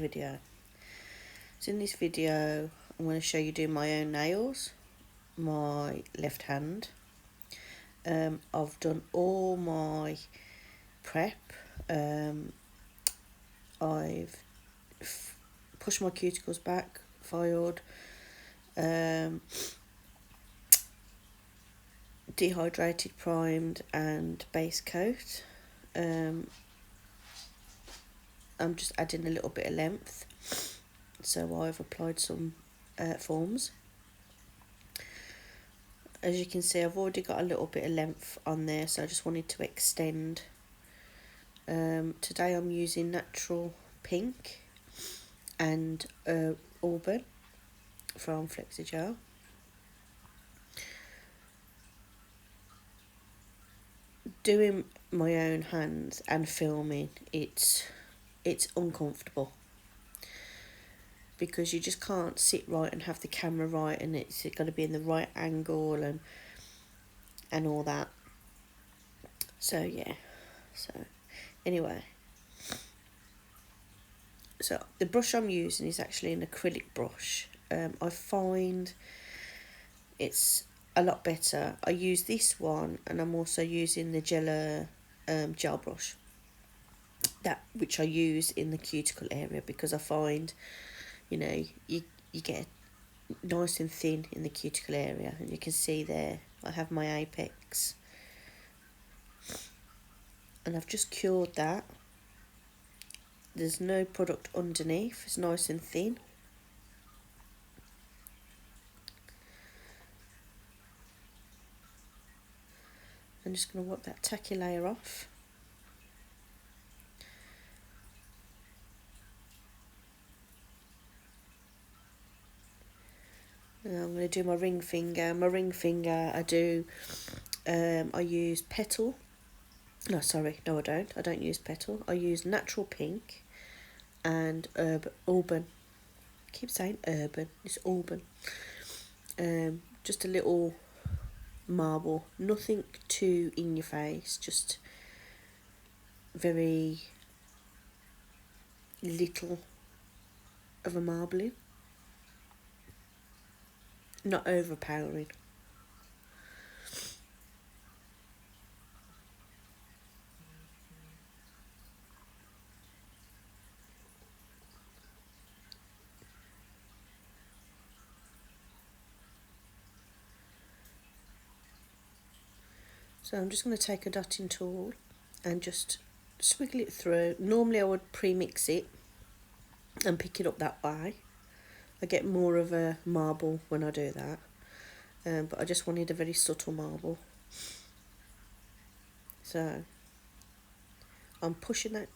video. So in this video I'm going to show you doing my own nails, my left hand. I've done all my prep. I've pushed my cuticles back, filed, dehydrated, primed and base coat. I'm just adding a little bit of length, so I've applied some forms. As you can see, I've already got a little bit of length on there, so I just wanted to extend. Today I'm using natural pink and auburn from Flexigel. Doing my own hands and filming, it's uncomfortable, because you just can't sit right and have the camera right, and it's got to be in the right angle and all that. So yeah, so anyway, so the brush I'm using is actually an acrylic brush. I find it's a lot better. I use this one, and I'm also using the gelor gel brush, which I use in the cuticle area, because I find, you get nice and thin in the cuticle area, and you can see there I have my apex, and I've just cured that. There's no product underneath, it's nice and thin. I'm just going to wipe that tacky layer off. Now I'm going to do my ring finger. My ring finger, I use petal. No, sorry, no I don't. I don't use petal. I use natural pink and auburn. I keep saying urban, it's auburn. Just a little marble, nothing too in your face, just very little of a marbling, not overpowering. So I'm just going to take a dotting tool and just swiggle it through. Normally I would pre-mix it and pick it up that way. I get more of a marble when I do that, but I just wanted a very subtle marble. So I'm pushing that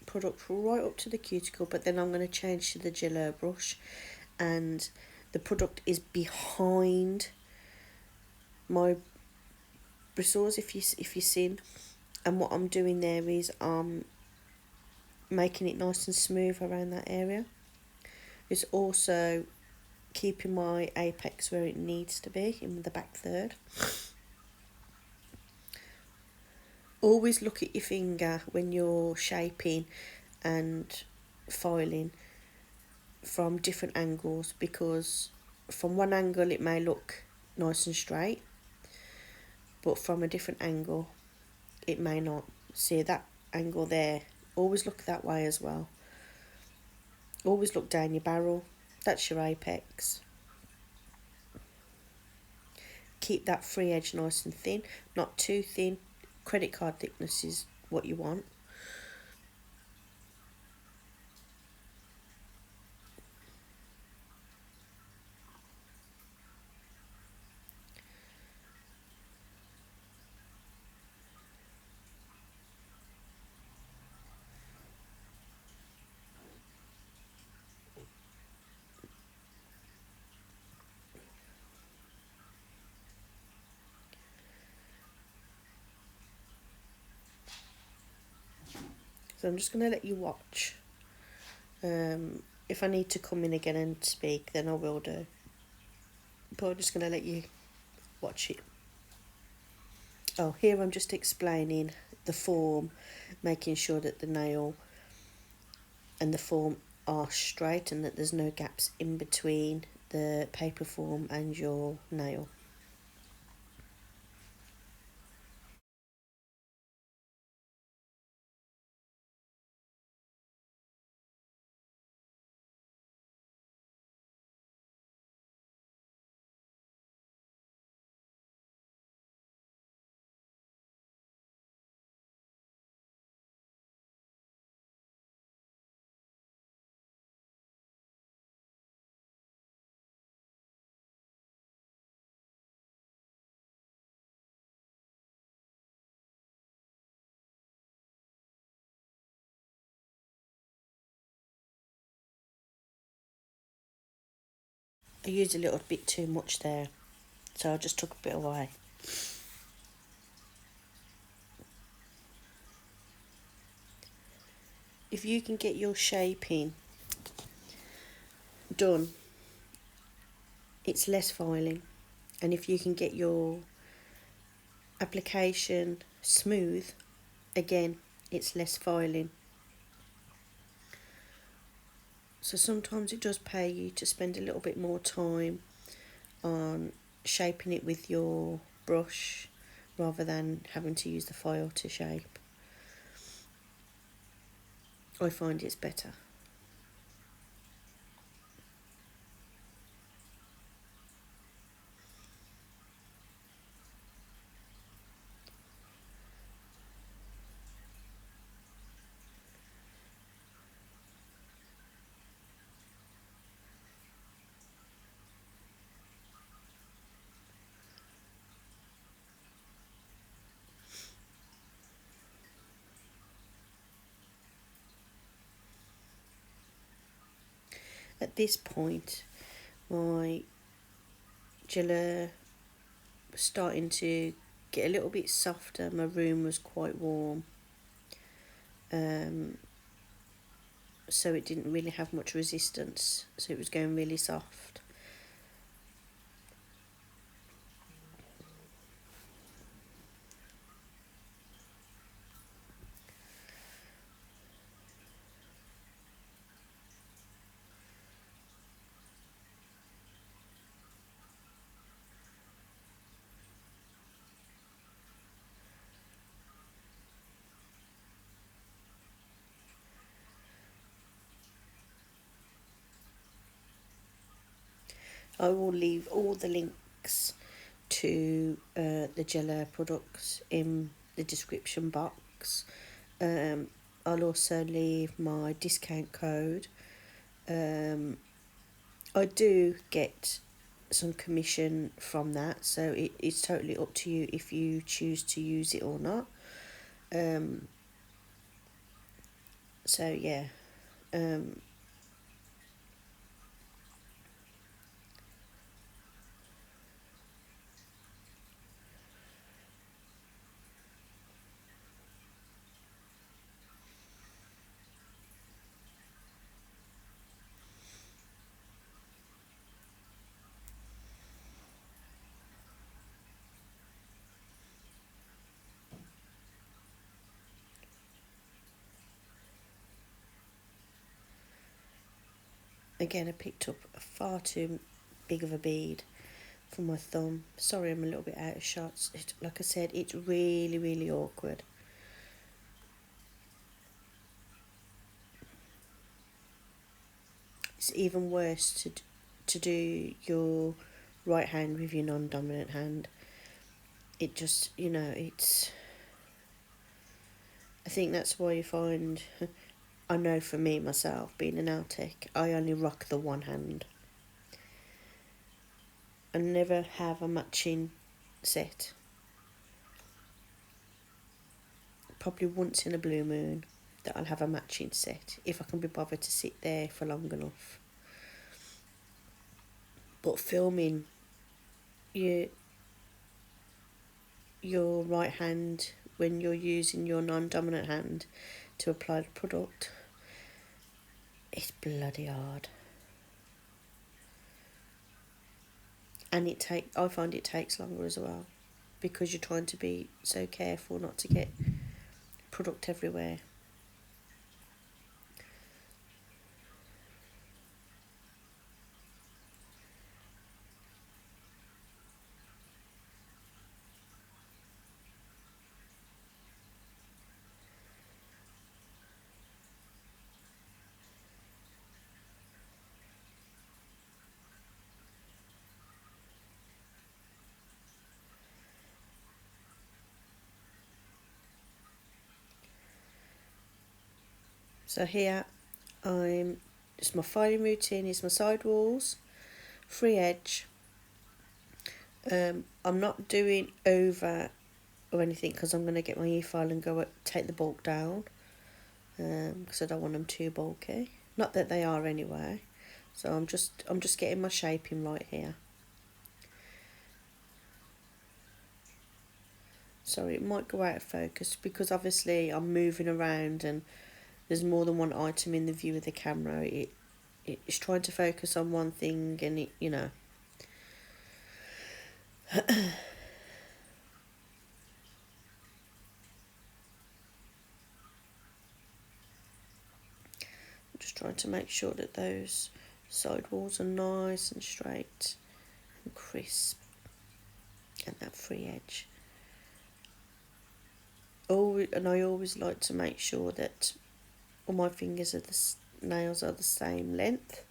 product right up to the cuticle, but then I'm going to change to the gelor brush, and the product is behind my bristles, if you've seen. And what I'm doing there is making it nice and smooth around that area. It's also keeping my apex where it needs to be, in the back third. Always look at your finger when you're shaping and filing from different angles, because from one angle it may look nice and straight, but from a different angle it may not. See that angle there, always look that way as well. Always look down your barrel, that's your apex. Keep that free edge nice and thin, not too thin. Credit card thickness is what you want. So I'm just going to let you watch. If I need to come in again and speak, then I will do. But I'm just going to let you watch it. Oh, here I'm just explaining the form, making sure that the nail and the form are straight and that there's no gaps in between the paper form and your nail. I used a little bit too much there, so I just took a bit away. If you can get your shaping done, it's less filing, and if you can get your application smooth, again, it's less filing. So sometimes it does pay you to spend a little bit more time on shaping it with your brush rather than having to use the file to shape. I find it's better. At this point, my gelor was starting to get a little bit softer. My room was quite warm, so it didn't really have much resistance, so it was going really soft. I will leave all the links to the gelor products in the description box. I'll also leave my discount code. I do get some commission from that, so it's totally up to you if you choose to use it or not. So yeah, um, again, I picked up far too big of a bead for my thumb. Sorry, I'm a little bit out of shots. Like I said, it's really, really awkward. It's even worse to do your right hand with your non-dominant hand. It just, it's. I think that's why you find. I know for me myself, being an nail tech, I only rock the one hand. I never have a matching set. Probably once in a blue moon that I'll have a matching set if I can be bothered to sit there for long enough. But filming your your right hand when you're using your non-dominant hand to apply the product, it's bloody hard. And I find it takes longer as well because you're trying to be so careful not to get product everywhere. So here it's my filing routine is my sidewalls, free edge. I'm not doing over or anything because I'm going to get my e-file and take the bulk down, because I don't want them too bulky. Not that they are anyway. So I'm just getting my shaping right here. Sorry, it might go out of focus because obviously I'm moving around and there's more than one item in the view of the camera. It's trying to focus on one thing and it. I'm just trying to make sure that those side walls are nice and straight and crisp, and that free edge. And I always like to make sure that all my fingers nails are the same length.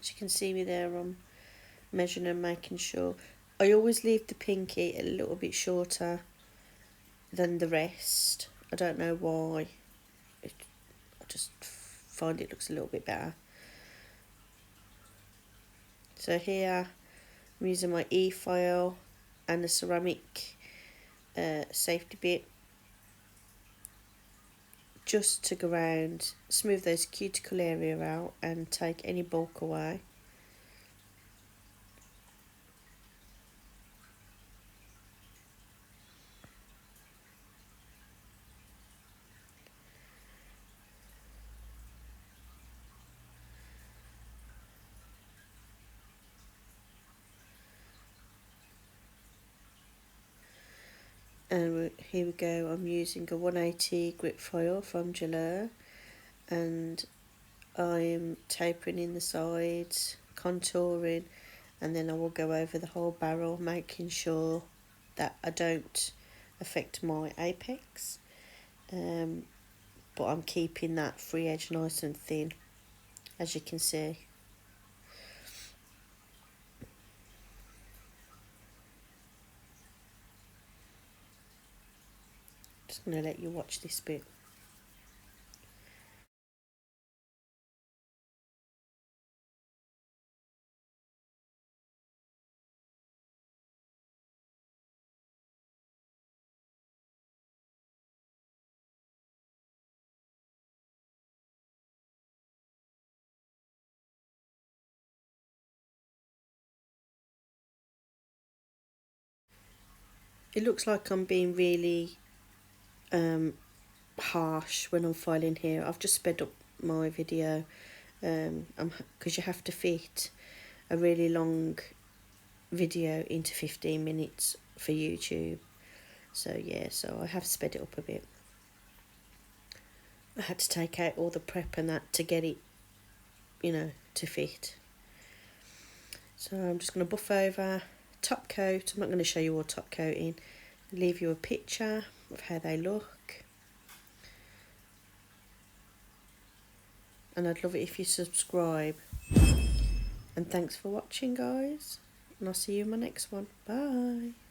As you can see me there, I'm measuring and making sure. I always leave the pinky a little bit shorter than the rest. I don't know why. I just find it looks a little bit better. So here I'm using my e-file and the ceramic safety bit just to go around, smooth those cuticle area out and take any bulk away. And here we go, I'm using a 180 grip foil from Gelor, and I'm tapering in the sides, contouring, and then I will go over the whole barrel, making sure that I don't affect my apex, but I'm keeping that free edge nice and thin, as you can see. Just going to let you watch this bit. It looks like I'm being really harsh when I'm filing here. I've just sped up my video because you have to fit a really long video into 15 minutes for YouTube. So yeah, so I have sped it up a bit. I had to take out all the prep and that to get it, to fit. So I'm just going to buff over, top coat. I'm not going to show you all top coating. Leave you a picture of how they look. And I'd love it if you subscribe. And thanks for watching, guys. And I'll see you in my next one. Bye.